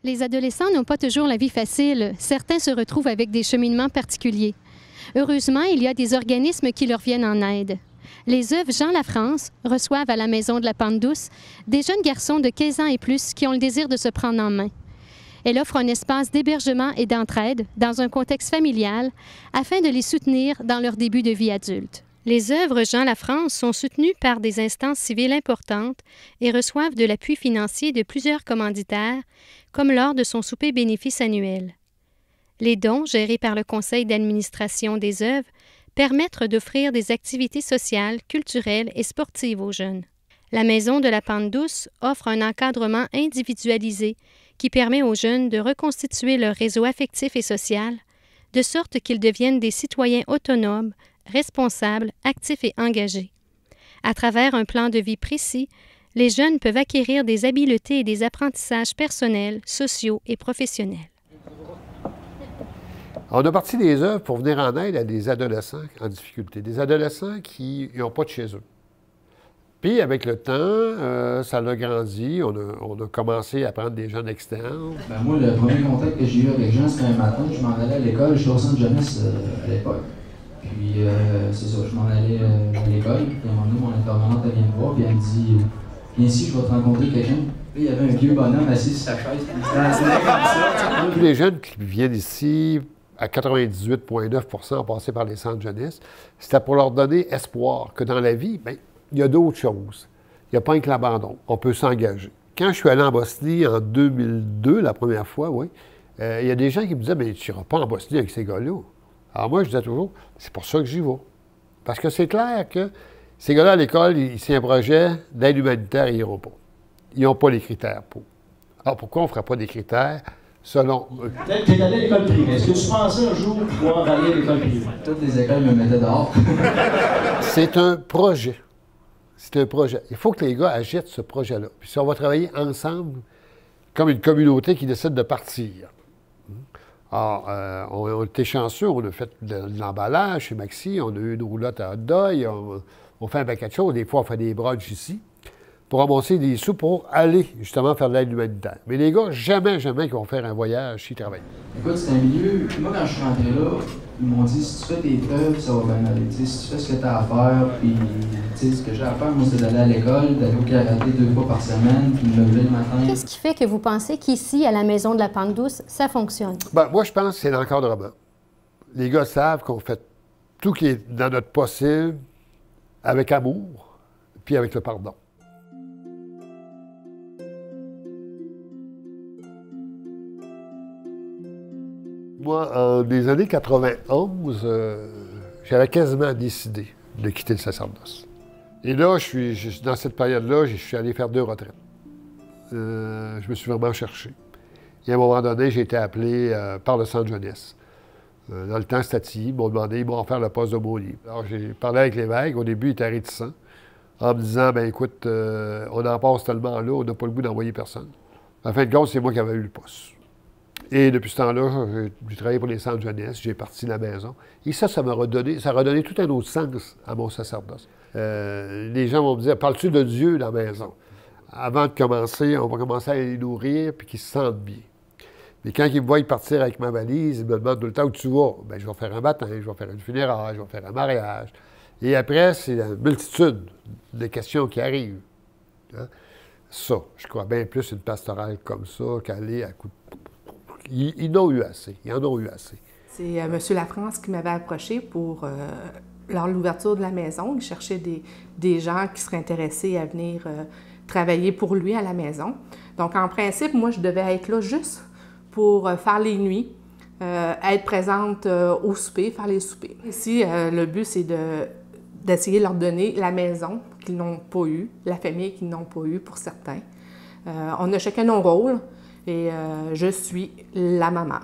Les adolescents n'ont pas toujours la vie facile. Certains se retrouvent avec des cheminements particuliers. Heureusement, il y a des organismes qui leur viennent en aide. Les œuvres Jean Lafrance reçoivent à la Maison de la Pente Douce des jeunes garçons de 15 ans et plus qui ont le désir de se prendre en main. Elle offre un espace d'hébergement et d'entraide dans un contexte familial afin de les soutenir dans leur début de vie adulte. Les œuvres Jean Lafrance sont soutenues par des instances civiles importantes et reçoivent de l'appui financier de plusieurs commanditaires, comme lors de son souper bénéfice annuel. Les dons, gérés par le conseil d'administration des œuvres, permettent d'offrir des activités sociales, culturelles et sportives aux jeunes. La Maison de la Pente Douce offre un encadrement individualisé qui permet aux jeunes de reconstituer leur réseau affectif et social, de sorte qu'ils deviennent des citoyens autonomes, responsables, actifs et engagés. À travers un plan de vie précis, les jeunes peuvent acquérir des habiletés et des apprentissages personnels, sociaux et professionnels. On a parti des œuvres pour venir en aide à des adolescents en difficulté, des adolescents qui n'ont pas de chez eux. Puis, avec le temps, ça a grandi. On a commencé à prendre des jeunes externes. Ben moi, le premier contact que j'ai eu avec Jean, c'était un matin. Je m'en allais à l'école. J'étais au centre jeunesse à l'époque. Puis, c'est ça, je m'en allais à l'école. Puis, à un moment donné, mon intervenante, elle vient me voir. Puis, elle me dit viens ici, je vais te rencontrer quelqu'un. Puis, il y avait un vieux bonhomme assis sur sa chaise. Puis, il se comme ça. Tous les jeunes qui viennent ici, à 98,9 % ont passé par les centres jeunesse, c'était pour leur donner espoir que dans la vie, bien, il y a d'autres choses. Il n'y a pas que l'abandon. On peut s'engager. Quand je suis allé en Bosnie en 2002, la première fois, oui, il y a des gens qui me disaient « mais tu n'iras pas en Bosnie avec ces gars-là ». Alors moi, je disais toujours « c'est pour ça que j'y vais ». Parce que c'est clair que ces gars-là, à l'école, c'est un projet d'aide humanitaire, ils n'iront pas. Ils n'ont pas les critères pour. Alors pourquoi on ne ferait pas des critères selon eux? Tu es allé à l'école privée. Est-ce que tu pensais un jour pouvoir aller à l'école privée? Toutes les écoles me mettaient dehors. C'est un projet. C'est un projet. Il faut que les gars agitent ce projet-là. Puis si on va travailler ensemble, comme une communauté qui décide de partir. Alors, on était chanceux, on a fait de l'emballage chez Maxi, on a eu une roulotte à hot dog, on fait un paquet de choses. Des fois, on fait des brunchs ici pour ramasser des sous pour aller justement faire de l'aide humanitaire. Mais les gars, jamais qu'ils vont faire un voyage s'ils travaillent. Écoute, c'est un milieu. Moi, quand je suis rentré là, ils m'ont dit si tu fais tes preuves, ça va bien aller. Si tu fais ce que tu as à faire, puis ce que j'ai à faire, moi, c'est d'aller à l'école, d'aller au karaté 2 fois par semaine, puis me lever le matin. Qu'est-ce qui fait que vous pensez qu'ici, à la Maison de la Pente Douce, ça fonctionne? Bien, moi, je pense que c'est l'encadrement. Les gars savent qu'on fait tout qui est dans notre possible avec amour, puis avec le pardon. Moi, en des années 91, j'avais quasiment décidé de quitter le sacerdoce. Et là, dans cette période-là, je suis allé faire 2 retraites. Je me suis vraiment cherché. Et à un moment donné, j'ai été appelé par le centre jeunesse. Dans le temps, c'était ils m'ont demandé, ils m'ont offert le poste de monier. Alors, j'ai parlé avec l'évêque. Au début, il était réticent, en me disant, bien écoute, on en passe tellement là, on n'a pas le goût d'envoyer personne. En fin de compte, c'est moi qui avais eu le poste. Et depuis ce temps-là, j'ai travaillé pour les centres jeunesse, j'ai parti de la maison. Et ça m'a redonné, ça a redonné tout un autre sens à mon sacerdoce. Les gens vont me dire, parles-tu de Dieu dans la maison? Avant de commencer, on va commencer à les nourrir puis qu'ils se sentent bien. Mais quand ils me voient partir avec ma valise, ils me demandent tout le temps où tu vas. Bien, je vais faire un baptême, je vais faire une funéraille, je vais faire un mariage. Et après, c'est la multitude de questions qui arrivent. Hein? Ça, je crois bien plus une pastorale comme ça qu'aller à coup de... Ils en ont eu assez. Ils en ont eu assez. C'est M. Lafrance qui m'avait approché pour, lors de l'ouverture de la maison, il cherchait des gens qui seraient intéressés à venir travailler pour lui à la maison. Donc, en principe, moi, je devais être là juste pour faire les nuits, être présente au souper, faire les soupers. Ici, le but, c'est d'essayer de leur donner la maison qu'ils n'ont pas eue, la famille qu'ils n'ont pas eue pour certains. On a chacun nos rôles. Et je suis la maman.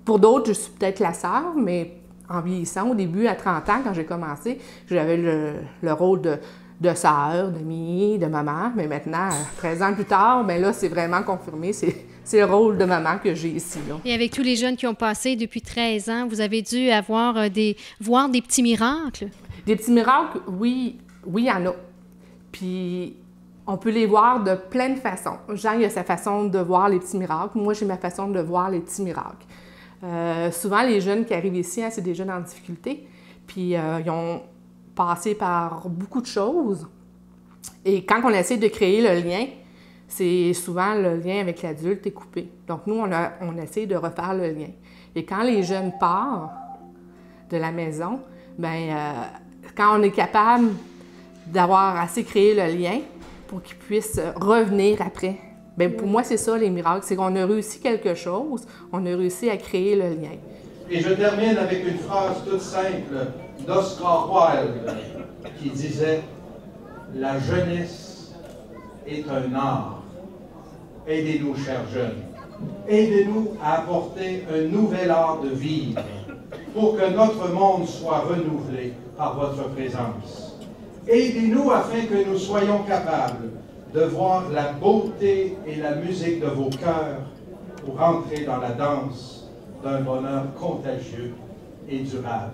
Pour d'autres, je suis peut-être la sœur, mais en vieillissant, au début, à 30 ans, quand j'ai commencé, j'avais le rôle de sœur, d'amie, de maman. Mais maintenant, 13 ans plus tard, bien là, c'est vraiment confirmé. C'est le rôle de maman que j'ai ici. Là. Et avec tous les jeunes qui ont passé depuis 13 ans, vous avez dû voir des petits miracles? Des petits miracles, oui, il y en a. Puis On peut les voir de plein de façons. Jean, il a sa façon de voir les petits miracles. Moi, j'ai ma façon de voir les petits miracles. Souvent, les jeunes qui arrivent ici, hein, c'est des jeunes en difficulté, puis ils ont passé par beaucoup de choses. Et quand on essaie de créer le lien, c'est souvent le lien avec l'adulte est coupé. Donc, nous, on essaie de refaire le lien. Et quand les jeunes partent de la maison, bien, quand on est capable d'avoir assez créé le lien pour qu'ils puissent revenir après, bien, pour moi, c'est ça les miracles, c'est qu'on a réussi quelque chose, on a réussi à créer le lien. Et je termine avec une phrase toute simple d'Oscar Wilde qui disait « La jeunesse est un art. Aidez-nous, chers jeunes. Aidez-nous à apporter un nouvel art de vivre pour que notre monde soit renouvelé par votre présence. Aidez-nous afin que nous soyons capables de voir la beauté et la musique de vos cœurs pour entrer dans la danse d'un bonheur contagieux et durable. »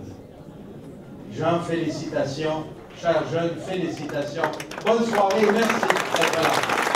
Jean, félicitations. Chers jeunes, félicitations. Bonne soirée, merci d'être là.